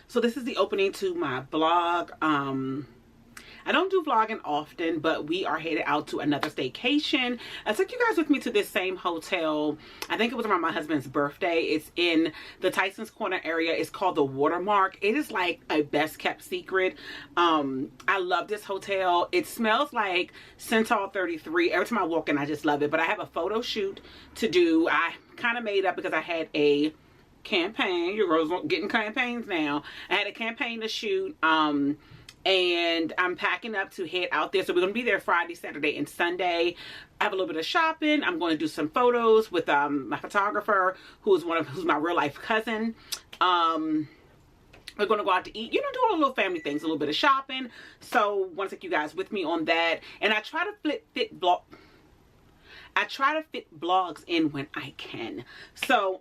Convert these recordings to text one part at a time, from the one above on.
So this is the opening to my blog. I don't do vlogging often, but we are headed out to another staycation. I took you guys with me to this same hotel. I think it was around my husband's birthday. It's in the Tyson's Corner area. It's called the Watermark. It is like a best kept secret. I love this hotel. It smells like Centaur 33. Every time I walk in, I just love it. But I have a photo shoot to do. I kind of made up because I had a campaign. Your girls getting campaigns now. I had a campaign to shoot. And I'm packing up to head out there. So we're going to be there Friday, Saturday, and Sunday. I have a little bit of shopping. I'm going to do some photos with my photographer, who's my real life cousin. We're going to go out to eat, you know, do all the little family things, a little bit of shopping. So I want to take you guys with me on that. And I try to fit blogs in when I can. So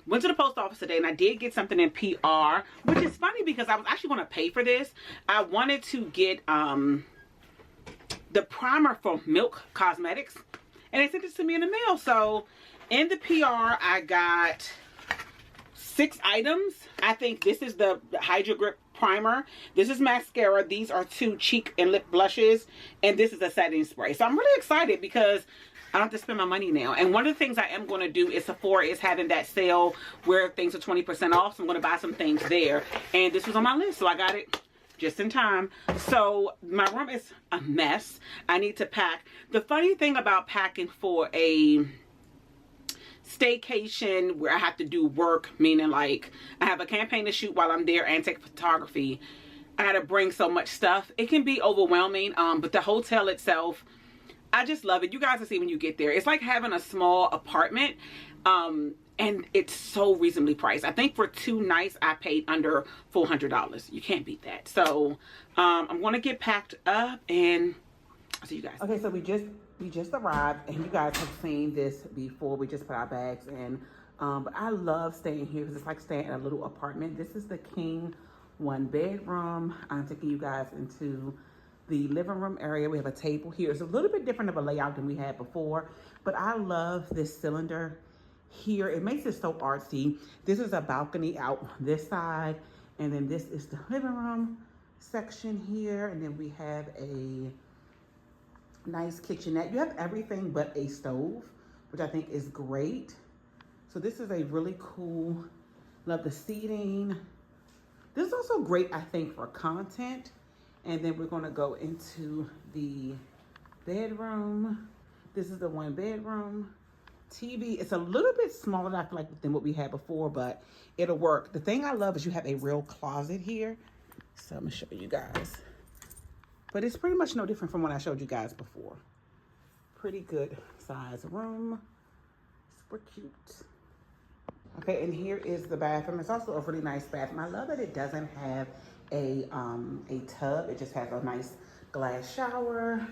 went to the post office today and I did get something in PR, which is funny because I was actually going to pay for this. I wanted to get the primer for Milk Cosmetics, and they sent it to me in the mail. So in the PR I got 6 items. I think this is the Hydro Grip primer. This is mascara. These are 2 cheek and lip blushes, and this is a setting spray. So I'm really excited because I don't have to spend my money now. And one of the things I am going to do is Sephora is having that sale where things are 20% off. So I'm going to buy some things there. And this was on my list, so I got it just in time. So my room is a mess. I need to pack. The funny thing about packing for a staycation where I have to do work, meaning like I have a campaign to shoot while I'm there and take photography, I got to bring so much stuff. It can be overwhelming, but the hotel itself, I just love it. You guys will see when you get there. It's like having a small apartment, and it's so reasonably priced. I think for 2 nights I paid under $400. You can't beat that. So I'm going to get packed up and I'll see you guys. Okay, so we just arrived, and you guys have seen this before. We just put our bags in, but I love staying here because it's like staying in a little apartment. This is the king 1 bedroom. I'm taking you guys into the living room area. We have a table here. It's a little bit different of a layout than we had before, but I love this cylinder here. It makes it so artsy. This is a balcony out this side, and then this is the living room section here, and then we have a nice kitchenette. You have everything but a stove, which I think is great. So this is a really cool, love the seating. This is also great, I think, for content. And then we're going to go into the bedroom. This is the 1 bedroom. TV, it's a little bit smaller, I feel like, than what we had before, but it'll work. The thing I love is you have a real closet here. So I'm going to show you guys. But it's pretty much no different from what I showed you guys before. Pretty good size room. Super cute. Okay, and here is the bathroom. It's also a really nice bathroom. I love that it doesn't have a tub. It just has a nice glass shower.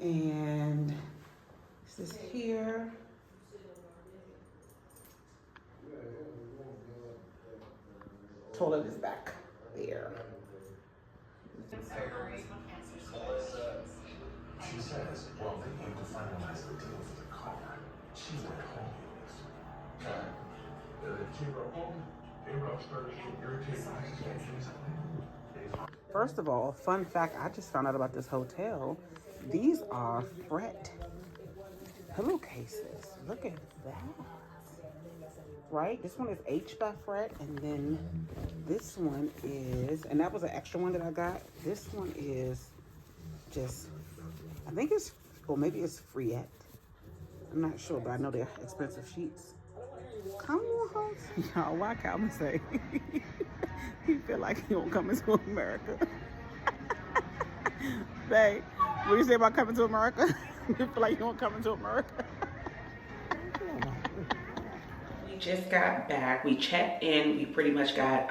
And this is here. Toilet is back there. She says, well, they need to finalize the deal for the car. She went home. She wrote home. First of all, fun fact, I just found out about this hotel. These are fret pillowcases. Look at that. Right? This one is H by Fret, and then this one is, and that was an extra one that I got. This one is just, I think it's, or maybe it's Friette. I'm not sure, but I know they're expensive sheets. Come on, house. Y'all, why Calvin say he feel like he won't come into America? Babe, what do you say about coming to America? You feel like you won't come into America? We just got back. We checked in. We pretty much got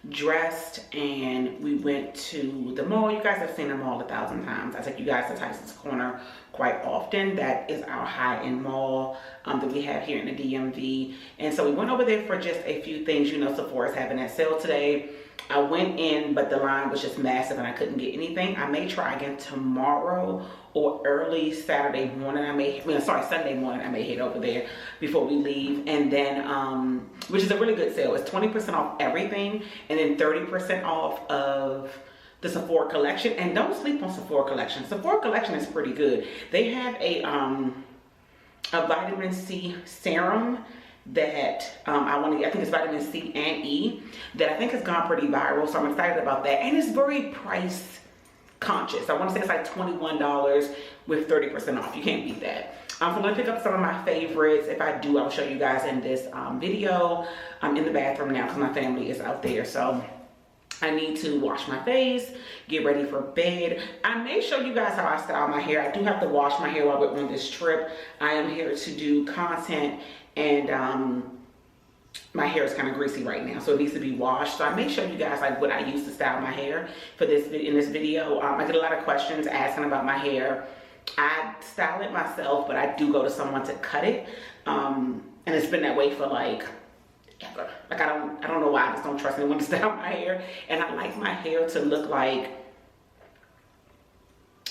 dressed, and we went to the mall. You guys have seen the mall 1,000 times. I take you guys to Tyson's Corner quite often. That is our high-end mall that we have here in the DMV. And so we went over there for just a few things. You know, Sephora's having that sale today. I went in, but the line was just massive and I couldn't get anything. I may try again tomorrow or early Saturday morning. Sunday morning, I may head over there before we leave. And then, which is a really good sale. It's 20% off everything. And and then 30% off of the Sephora collection. And don't sleep on Sephora collection. Sephora collection is pretty good. They have a vitamin C serum that I think it's vitamin C and E, that I think has gone pretty viral, so I'm excited about that. And it's very price conscious. I want to say it's like $21 with 30% off. You can't beat that. So I'm going to pick up some of my favorites. If I do, I'll show you guys in this video. I'm in the bathroom now because my family is out there, so I need to wash my face, get ready for bed. I may show you guys how I style my hair. I do have to wash my hair while we're on this trip. I am here to do content, and my hair is kind of greasy right now, so it needs to be washed. So I may show you guys like what I use to style my hair for this in this video. I get a lot of questions asking about my hair. I style it myself, but I do go to someone to cut it, and it's been that way for like ever. Like I don't know why I just don't trust anyone to style my hair, and I like my hair to look like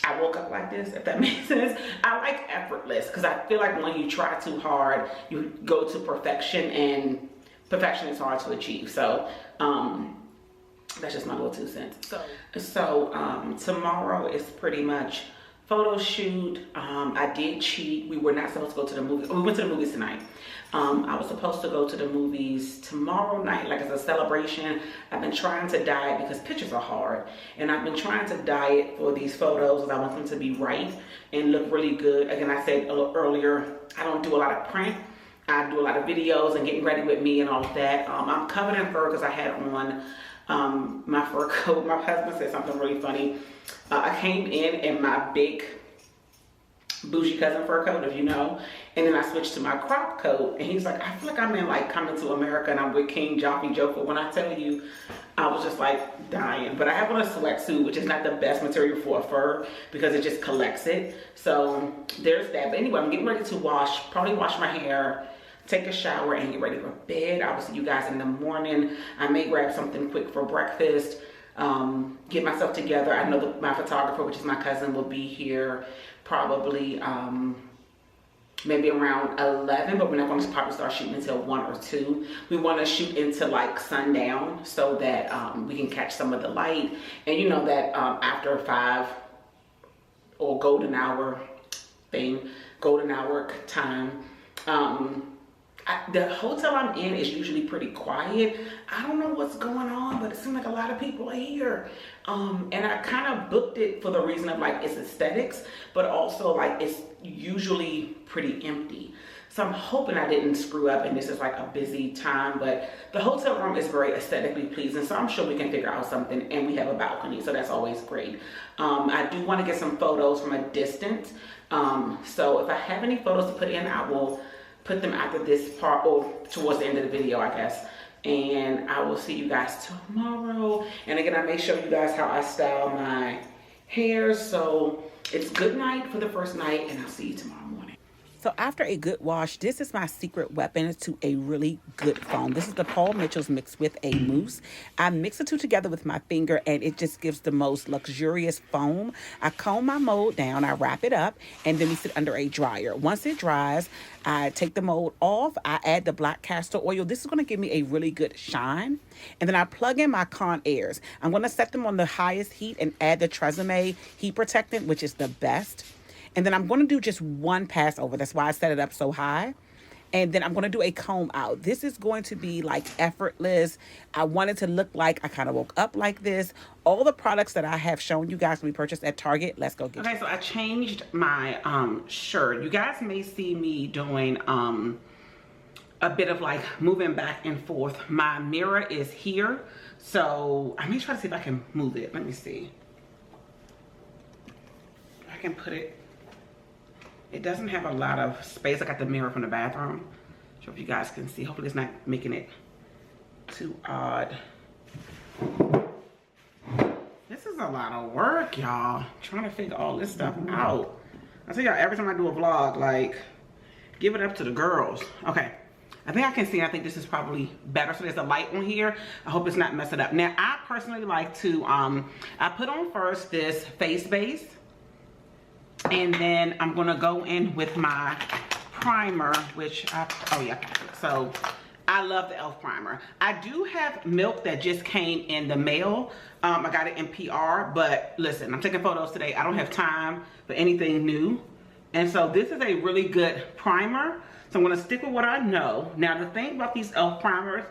I woke up like this, if that makes sense. I like effortless, because I feel like when you try too hard, you go to perfection, and perfection is hard to achieve. So that's just my little 2 cents. So tomorrow is pretty much photo shoot. I did cheat. We were not supposed to go to the movies. We went to the movies tonight. I was supposed to go to the movies tomorrow night, like as a celebration. I've been trying to diet because pictures are hard, and I've been trying to diet for these photos because I want them to be right and look really good. Again, I said a little earlier, I don't do a lot of print. I do a lot of videos and getting ready with me and all of that. I'm covered in fur because I had on my fur coat. My husband said something really funny. I came in my big bougie cousin fur coat, if you know, and then I switched to my crop coat, and he's like, I feel like I'm in like Coming to America and I'm with King Joffy Joe. But when I tell you, I was just like dying. But I have on a sweatsuit, which is not the best material for a fur because it just collects it. So there's that. But anyway, I'm getting ready to probably wash my hair, take a shower, and get ready for bed. I will see you guys in the morning. I may grab something quick for breakfast, get myself together. I know that my photographer, which is my cousin, will be here probably maybe around 11, but we're not going to probably start shooting until 1 or 2. We want to shoot into like sundown so that we can catch some of the light. And you know that after 5 or golden hour time, the hotel I'm in is usually pretty quiet. I don't know what's going on, but it seems like a lot of people are here. And I kind of booked it for the reason of like its aesthetics, but also like it's usually pretty empty. So I'm hoping I didn't screw up and this is like a busy time, but the hotel room is very aesthetically pleasing. So I'm sure we can figure out something, and we have a balcony, so that's always great. I do want to get some photos from a distance. So if I have any photos to put in, I will put them after this part, or towards the end of the video, I guess. And I will see you guys tomorrow. And again, I may show you guys how I style my hair. So it's good night for the first night, and I'll see you tomorrow morning. So after a good wash, this is my secret weapon to a really good foam. This is the Paul Mitchell's mixed with a mousse. I mix the two together with my finger, and it just gives the most luxurious foam. I comb my mold down, I wrap it up, and then we sit under a dryer. Once it dries, I take the mold off. I add the black castor oil. This is going to give me a really good shine. And then I plug in my Conairs. I'm going to set them on the highest heat and add the Tresemme heat protectant, which is the best. And then I'm going to do just one pass over. That's why I set it up so high. And then I'm going to do a comb out. This is going to be like effortless. I want it to look like I kind of woke up like this. All the products that I have shown you guys we purchased at Target. Let's go get it. Okay, so I changed my shirt. You guys may see me doing a bit of like moving back and forth. My mirror is here. So I may try to see if I can move it. Let me see. I can put it. It doesn't have a lot of space. I got the mirror from the bathroom. Not sure if you guys can see. Hopefully it's not making it too odd. This is a lot of work, y'all. Trying to figure all this stuff out. I tell y'all, every time I do a vlog, like, give it up to the girls. Okay, I think I can see. I think this is probably better. So there's a light on here. I hope it's not messing up. Now, I personally like to, I put on first this face base. And then I'm gonna go in with my primer, which so I love the e.l.f. primer. I do have Milk that just came in the mail. I got it in PR, but listen, I'm taking photos today. I don't have time for anything new. And so this is a really good primer. So I'm gonna stick with what I know. Now the thing about these e.l.f. primers,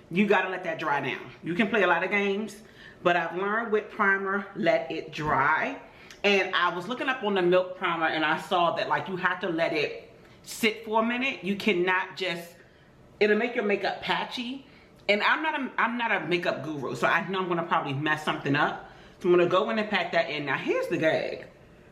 you gotta let that dry down. You can play a lot of games, but I've learned with primer, let it dry. And I was looking up on the Milk primer and I saw that like you have to let it sit for a minute. You cannot just, it'll make your makeup patchy. And I'm not a makeup guru, so I know I'm gonna probably mess something up. So I'm gonna go in and pack that in. Now here's the gag.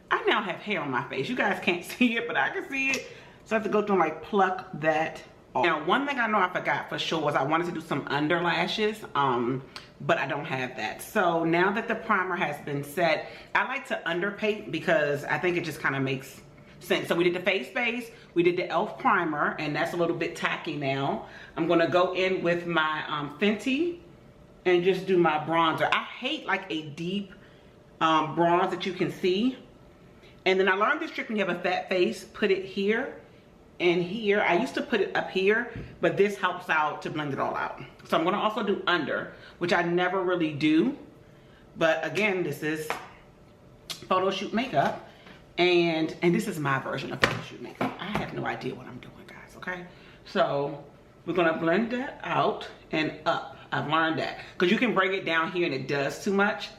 I now have hair on my face. You guys can't see it, but I can see it. So I have to go through and like pluck that off. Now one thing I know I forgot for sure was I wanted to do some under lashes, but I don't have that. So now that the primer has been set, I like to underpaint because I think it just kind of makes sense. So we did the face base, we did the e.l.f. primer, and that's a little bit tacky now. I'm gonna go in with my Fenty and just do my bronzer. I hate like a deep bronze that you can see. And then I learned this trick when you have a fat face, put it here and here. I used to put it up here, but this helps out to blend it all out. So I'm gonna also do under, which I never really do. But again, this is photo shoot makeup. And this is my version of photo shoot makeup. I have no idea what I'm doing, guys, okay? So we're gonna blend that out and up. I've learned that. Because you can bring it down here and it does too much.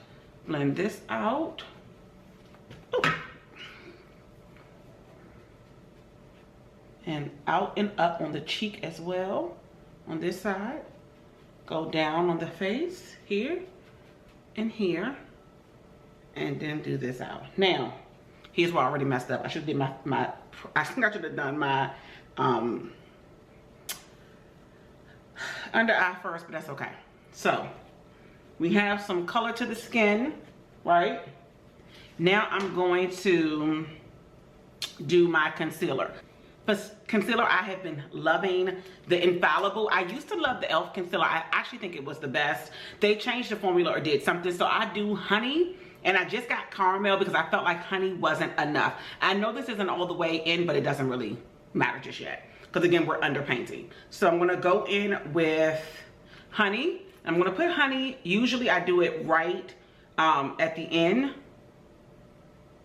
Blend this out. Ooh. And out and up on the cheek as well. On this side. Go down on the face here and here. And then do this out. Now, here's what I already messed up. I should have did I think I should have done my under eye first, but that's okay. So we have some color to the skin, right? Now I'm going to do my concealer. For concealer, I have been loving the Infallible. I used to love the e.l.f. concealer. I actually think it was the best. They changed the formula or did something. So I do honey. And I just got caramel because I felt like honey wasn't enough. I know this isn't all the way in, but it doesn't really matter just yet. Because again, we're underpainting. So I'm gonna go in with honey. I'm gonna put honey, usually I do it right at the end.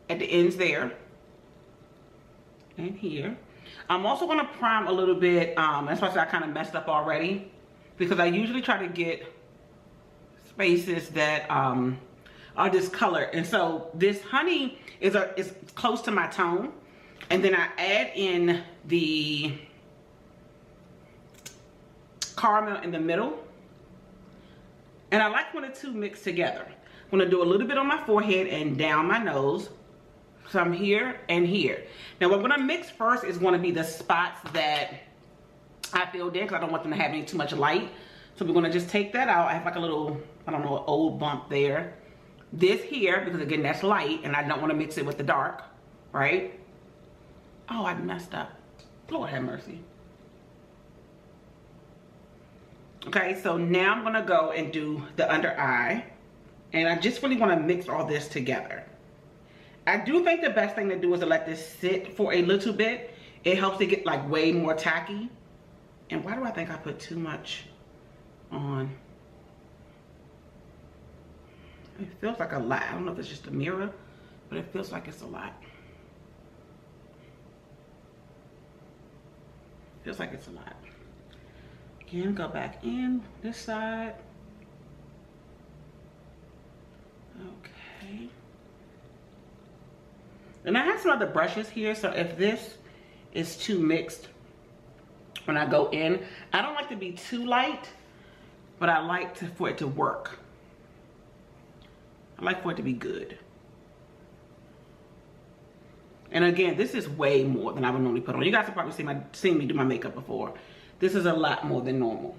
At the ends there. And here. I'm also gonna prime a little bit, that's why I kind of messed up already. Because I usually try to get spaces that are this color. And so this honey is close to my tone. And then I add in the caramel in the middle. And I like when the two mix together. I'm gonna do a little bit on my forehead and down my nose. So I'm here and here. Now what I'm gonna mix first is gonna be the spots that I filled in because I don't want them to have any too much light. So we're gonna just take that out. I have like a little, I don't know, an old bump there. This here, because again, that's light and I don't want to mix it with the dark, right? Oh, I messed up. Lord have mercy. Okay, so now I'm gonna go and do the under eye. And I just really want to mix all this together. I do think the best thing to do is to let this sit for a little bit. It helps it get like way more tacky. And why do I think I put too much on? It feels like a lot. I don't know if it's just a mirror, but it feels like it's a lot. Feels like it's a lot. Again, go back in this side. Okay. And I have some other brushes here, so if this is too mixed when I go in, I don't like to be too light, but I like for it to work. I like for it to be good. And again, this is way more than I would normally put on. You guys have probably seen me do my makeup before. This is a lot more than normal.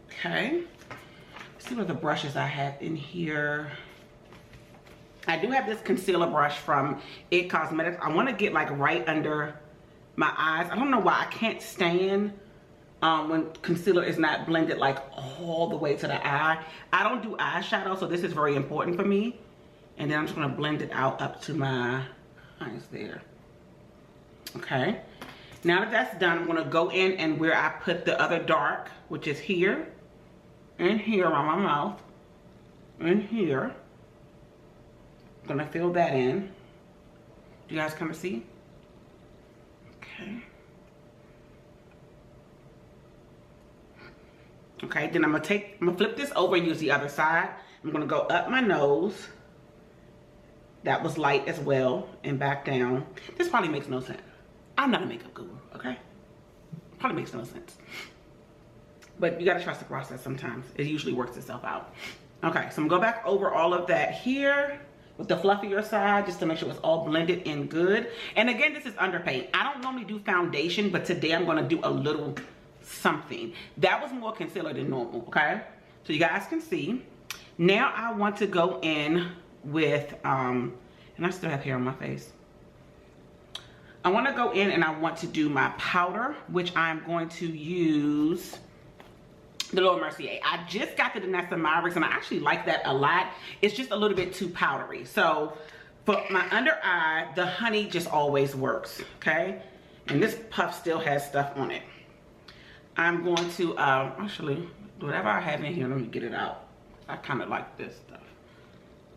Okay. Let's see what the brushes I have in here. I do have this concealer brush from It Cosmetics. I want to get like right under my eyes. I don't know why I can't stand when concealer is not blended like all the way to the eye. I don't do eyeshadow, so this is very important for me. And then I'm just going to blend it out up to my eyes there. Okay. Now that that's done, I'm gonna go in and where I put the other dark, which is here, and here around my mouth, and here. I'm gonna fill that in. Do you guys kind of see? Okay. Okay, then I'm gonna flip this over and use the other side. I'm gonna go up my nose. That was light as well, and back down. This probably makes no sense. I'm not a makeup guru, okay? Probably makes no sense. But you gotta trust the process sometimes. It usually works itself out. Okay, so I'm gonna go back over all of that here with the fluffier side just to make sure it's all blended in good. And again, this is underpaint. I don't normally do foundation, but today I'm gonna do a little something. That was more concealer than normal, okay? So you guys can see. Now I want to go in with, and I still have hair on my face. I want to go in and I want to do my powder, which I'm going to use the Laura Mercier. I just got the Danessa Mavericks and I actually like that a lot. It's just a little bit too powdery. So for my under eye, the honey just always works, okay? And this puff still has stuff on it. I'm going to, actually, whatever I have in here, let me get it out. I kind of like this stuff,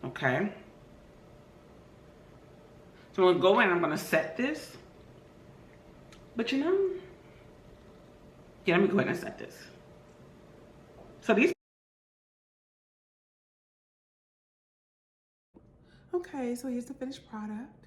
okay? So I'm gonna go in and I'm gonna set this. But you know, yeah, let me go ahead and set this. So these, okay, so here's the finished product.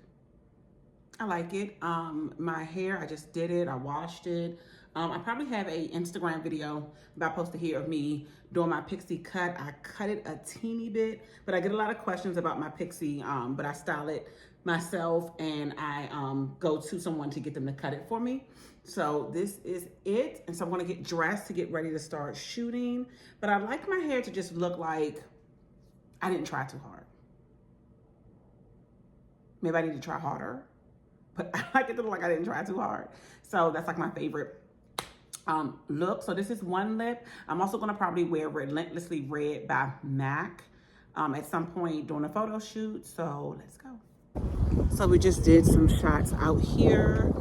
I like it. My hair, I just did it, I washed it. I probably have a Instagram video that I posted here of me doing my pixie cut. I cut it a teeny bit, but I get a lot of questions about my pixie, but I style it myself and I go to someone to get them to cut it for me. So this is it. And so I'm gonna get dressed to get ready to start shooting. But I like my hair to just look like I didn't try too hard. Maybe I need to try harder, but I like it to look like I didn't try too hard. So that's like my favorite look. So this is one lip. I'm also gonna probably wear Relentlessly Red by MAC at some point during a photo shoot. So let's go. So we just did some shots out here.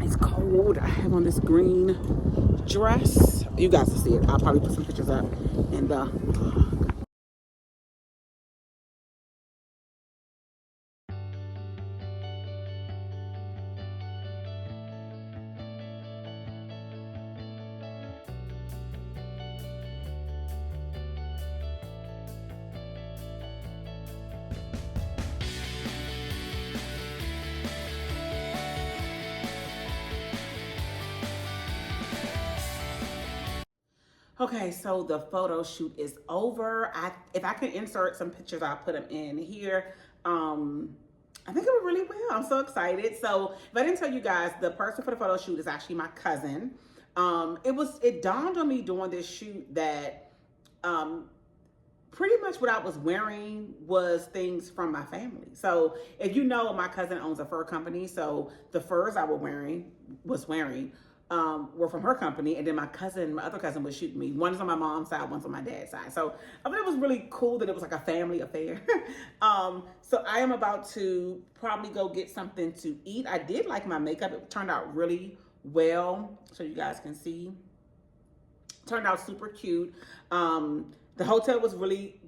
It's cold. I have on this green dress. You guys will see it. I'll probably put some pictures up in the vlog. Okay, so the photo shoot is over. If I could insert some pictures, I'll put them in here. I think it went really well. I'm so excited. So if I didn't tell you guys, the person for the photo shoot is actually my cousin. It dawned on me during this shoot that pretty much what I was wearing was things from my family. So if you know, my cousin owns a fur company. So the furs I was wearing were from her company, and then my other cousin was shooting me. One is on my mom's side, one's on my dad's side. So I thought it was really cool that it was like a family affair. So I am about to probably go get something to eat. I did like my makeup. It turned out really well, so you guys can see. Turned out super cute. The hotel was really,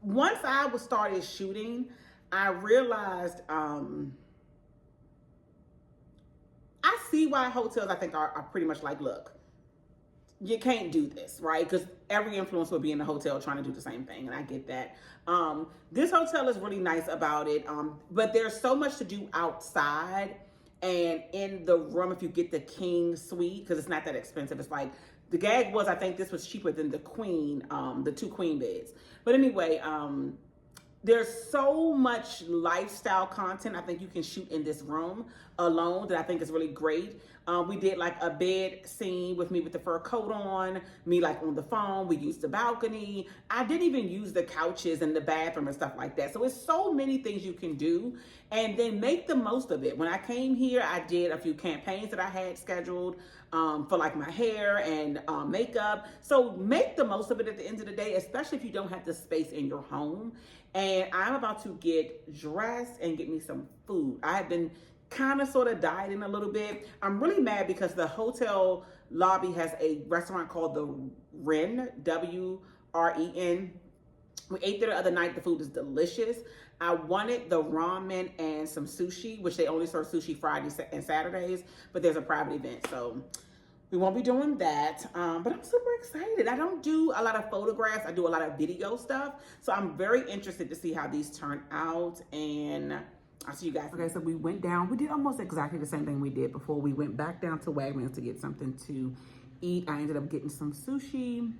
once I started shooting, I realized, I see why hotels, I think, are pretty much like, look, you can't do this, right? Because every influencer will be in the hotel trying to do the same thing, and I get that. This hotel is really nice about it, but there's so much to do outside and in the room if you get the king suite, because it's not that expensive. It's like, the gag was, I think this was cheaper than the queen, the 2 queen beds. But anyway, there's so much lifestyle content I think you can shoot in this room alone that I think is really great. We did like a bed scene with me with the fur coat on, me like on the phone. We used the balcony. I didn't even use the couches and the bathroom and stuff like that. So it's so many things you can do, and then make the most of it. When I came here, I did a few campaigns that I had scheduled for like my hair and makeup. So make the most of it at the end of the day, especially if you don't have the space in your home. And I'm about to get dressed and get me some food. I have been kind of sort of died in a little bit. I'm really mad because the hotel lobby has a restaurant called the Wren, W-R-E-N. We ate there the other night. The food is delicious. I wanted the ramen and some sushi, which they only serve sushi Fridays and Saturdays, but there's a private event, so we won't be doing that. But I'm super excited. I don't do a lot of photographs. I do a lot of video stuff, so I'm very interested to see how these turn out, and I'll see you guys. Okay, so we went down. We did almost exactly the same thing we did before. We went back down to Wegmans to get something to eat. I ended up getting some sushi.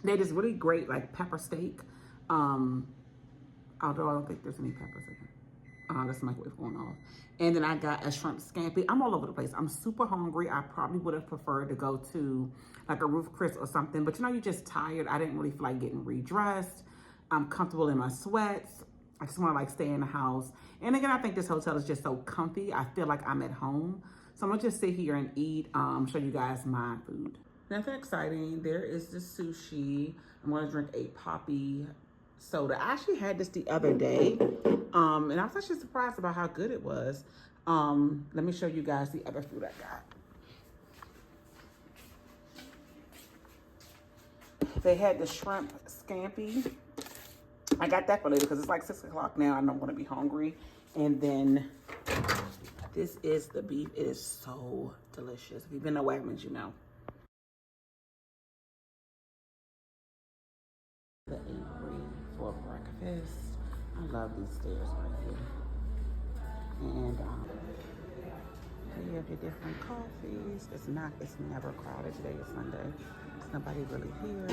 They had this really great like pepper steak. Although I don't think there's any peppers in it. That's the microwave going off. And then I got a shrimp scampi. I'm all over the place. I'm super hungry. I probably would have preferred to go to like a Ruth Chris or something. But you know, you're just tired. I didn't really feel like getting redressed. I'm comfortable in my sweats. I just want to like stay in the house. And again, I think this hotel is just so comfy. I feel like I'm at home. So I'm gonna just sit here and eat, show you guys my food. Nothing exciting. There is the sushi. I'm gonna drink a poppy soda. I actually had this the other day. And I was actually surprised about how good it was. Let me show you guys the other food I got. They had the shrimp scampi. I got that for later because it's like 6 o'clock now. I don't want to be hungry. And then this is the beef. It is so delicious. If you've been to Wegmans, you know. The apiary for breakfast. I love these stairs right here. And you have your different coffees. It's never crowded. Today is Sunday. There's nobody really here.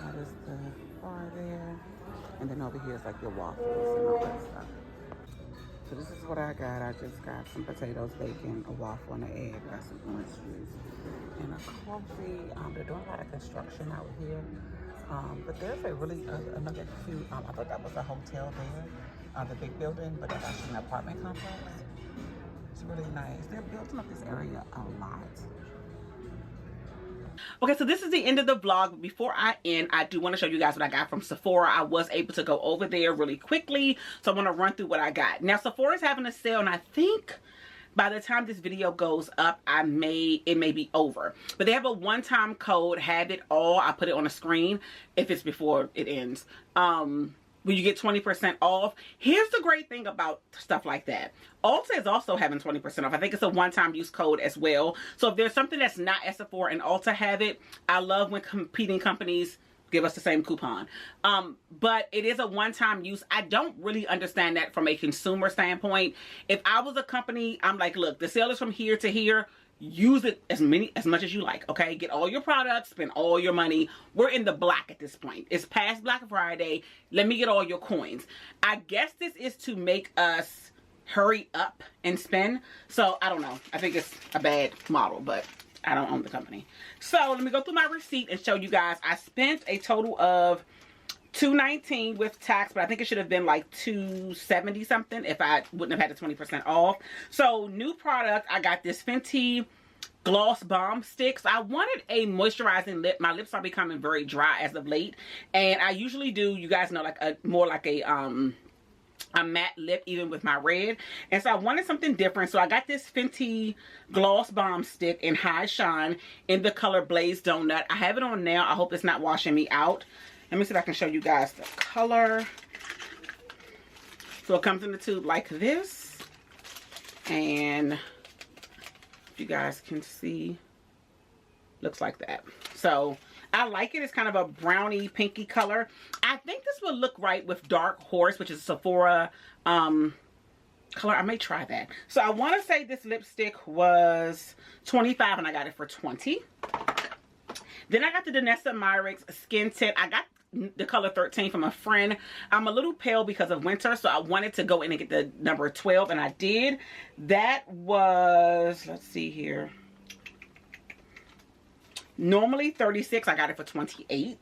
That is the bar there. And then over here is like your waffles and all that stuff. So this is what I got. I just got some potatoes, bacon, a waffle, and an egg. Got some orange juice and a coffee. They're doing a lot of construction out here. But there's a really, another cute, I thought that was a hotel there, the big building, but it's actually an apartment complex. It's really nice. They're building up this area a lot. Okay, so this is the end of the vlog. Before I end, I do want to show you guys what I got from Sephora. I was able to go over there really quickly, so I'm going to run through what I got. Now, Sephora's having a sale, and I think by the time this video goes up, it may be over. But they have a one-time code, have it all. I put it on the screen if it's before it ends. When you get 20% off. Here's the great thing about stuff like that. Ulta is also having 20% off. I think it's a one-time use code as well. So if there's something that's not at Sephora and Ulta have it, I love when competing companies give us the same coupon. But it is a one-time use. I don't really understand that from a consumer standpoint. If I was a company, I'm like, look, the sale is from here to here. Use it as much as you like, okay? Get all your products, spend all your money. We're in the black at this point. It's past Black Friday. Let me get all your coins. I guess this is to make us hurry up and spend. So I don't know. I think it's a bad model, but I don't own the company. So let me go through my receipt and show you guys. I spent a total of $219 with tax, but I think it should have been like $270 something if I wouldn't have had the 20% off. So new product, I got this Fenty Gloss Balm Sticks. I wanted a moisturizing lip. My lips are becoming very dry as of late, and I usually do, you guys know, like a more like a matte lip even with my red, and so I wanted something different. So I got this Fenty Gloss Balm Stick in High Shine in the color Blaze Donut. I have it on now. I hope it's not washing me out. Let me see if I can show you guys the color. So it comes in the tube like this. And if you guys can see, looks like that. So I like it. It's kind of a browny pinky color. I think this will look right with Dark Horse, which is a Sephora color. I may try that. So I want to say this lipstick was $25 and I got it for $20. Then I got the Danessa Myricks Skin Tint. I got the color 13 from a friend. I'm a little pale because of winter, so I wanted to go in and get the number 12, and I did. That was, let's see here, normally $36. I got it for $28.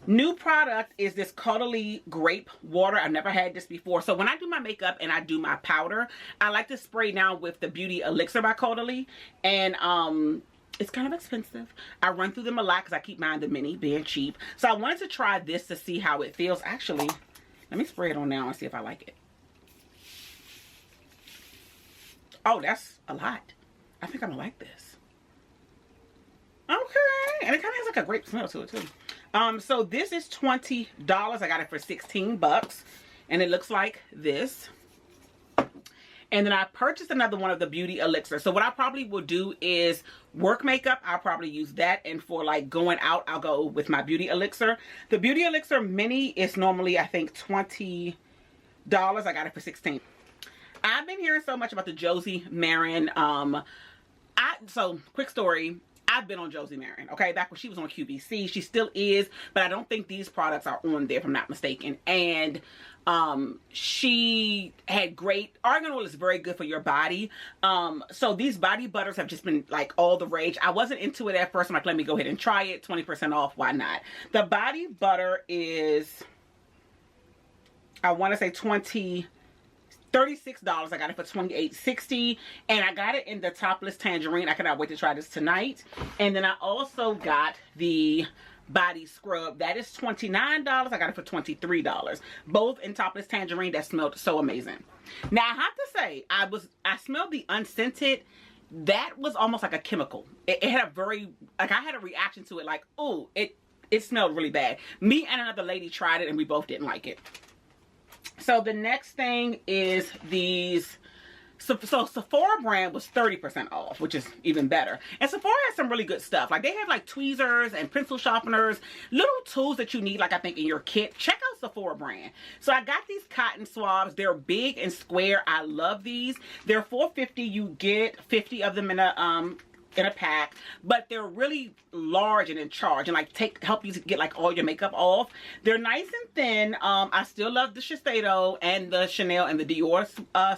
New product is this Caudalie Grape Water. I've never had this before. So when I do my makeup and I do my powder, I like to spray down with the Beauty Elixir by Caudalie, and it's kind of expensive. I run through them a lot because I keep mine the mini, being cheap. So I wanted to try this to see how it feels. Actually, let me spray it on now and see if I like it. Oh, that's a lot. I think I'm gonna like this. Okay, and it kind of has like a grape smell to it too. So this is $20. I got it for 16 bucks, and it looks like this. And then I purchased another one of the beauty elixir. So what I probably will do is work makeup. I'll probably use that. And for like going out, I'll go with my beauty elixir. The beauty elixir mini is normally, I think, $20. I got it for 16. I've been hearing so much about the Josie Maran. So quick story. I've been on Josie Maran, okay, back when she was on QVC. She still is, but I don't think these products are on there if I'm not mistaken. And she had great, argan oil is very good for your body. So these body butters have just been like all the rage. I wasn't into it at first. I'm like, let me go ahead and try it. 20% off, why not? The body butter is, I want to say $36. I got it for $28.60, and I got it in the topless tangerine. I cannot wait to try this tonight. And then I also got the body scrub. That is $29. I got it for $23. Both in topless tangerine. That smelled so amazing. Now I have to say, I smelled the unscented. That was almost like a chemical. It had a very, like, I had a reaction to it, like, oh, it smelled really bad. Me and another lady tried it and we both didn't like it. So the next thing is these, so Sephora brand was 30% off, which is even better. And Sephora has some really good stuff. Like they have like tweezers and pencil sharpeners, little tools that you need, like I think in your kit. Check out Sephora brand. So I got these cotton swabs. They're big and square. I love these. They're $4.50. You get 50 of them in a pack, but they're really large and in charge, and like help you to get like all your makeup off. They're nice and thin. I still love the Shiseido and the Chanel and the Dior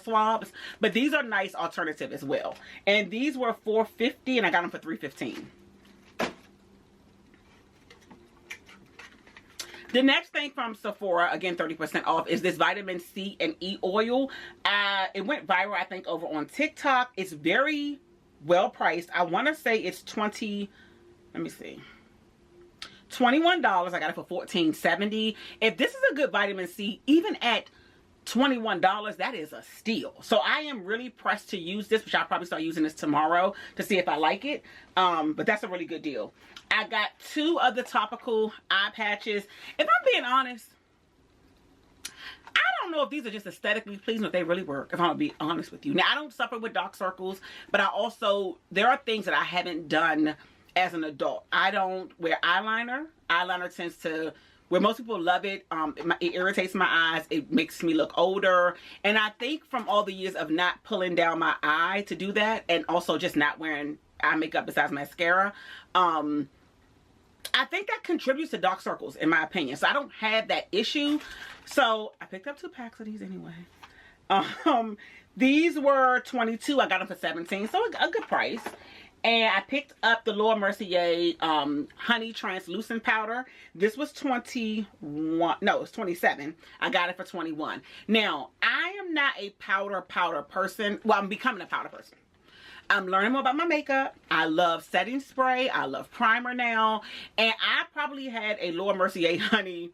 swabs, but these are nice alternative as well. And these were $4.50 and I got them for $3.15. The next thing from Sephora, again 30% off, is this vitamin C and E oil. It went viral, I think, over on TikTok. It's very well priced. I want to say it's $21. I got it for $14.70. If this is a good vitamin C, even at $21, that is a steal. So I am really pressed to use this, which I'll probably start using this tomorrow to see if I like it. But that's a really good deal. I got 2 other topical eye patches. If I'm being honest, I don't know if these are just aesthetically pleasing or if they really work, if I'm gonna be honest with you. Now, I don't suffer with dark circles, but there are things that I haven't done as an adult. I don't wear eyeliner. Eyeliner tends to, where most people love it, it irritates my eyes. It makes me look older. And I think from all the years of not pulling down my eye to do that, and also just not wearing eye makeup besides mascara, I think that contributes to dark circles, in my opinion. So I don't have that issue. So I picked up 2 packs of these anyway. These were $22. I got them for $17, so a good price. And I picked up the Laura Mercier Honey Translucent Powder. This was $21. No, it's $27. I got it for $21. Now, I am not a powder person. Well, I'm becoming a powder person. I'm learning more about my makeup. I love setting spray. I love primer now. And I probably had a Laura Mercier Honey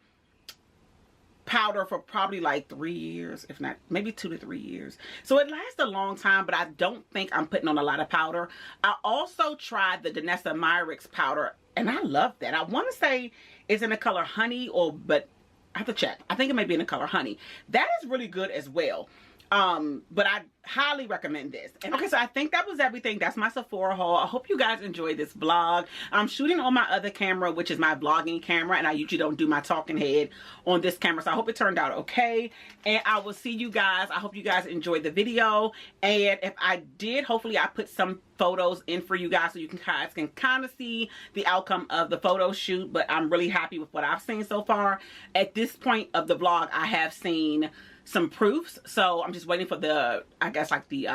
powder for probably like 3 years, if not maybe 2 to 3 years. So it lasts a long time, but I don't think I'm putting on a lot of powder. I also tried the Danessa Myricks powder, and I love that. I want to say it's in the color Honey, but I have to check. I think it may be in the color Honey. That is really good as well. But I highly recommend this. And okay, so I think that was everything. That's my Sephora haul. I hope you guys enjoyed this vlog. I'm shooting on my other camera, which is my vlogging camera, and I usually don't do my talking head on this camera, so I hope it turned out okay. And I will see you guys. I hope you guys enjoyed the video, and if I did, hopefully I put some photos in for you guys so you guys can kind of see the outcome of the photo shoot. But I'm really happy with what I've seen so far. At this point of the vlog, I have seen some proofs, so I'm just waiting for the, I guess, like the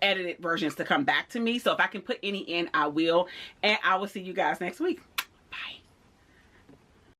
edited versions to come back to me. So if I can put any in, I will. And I will see you guys next week.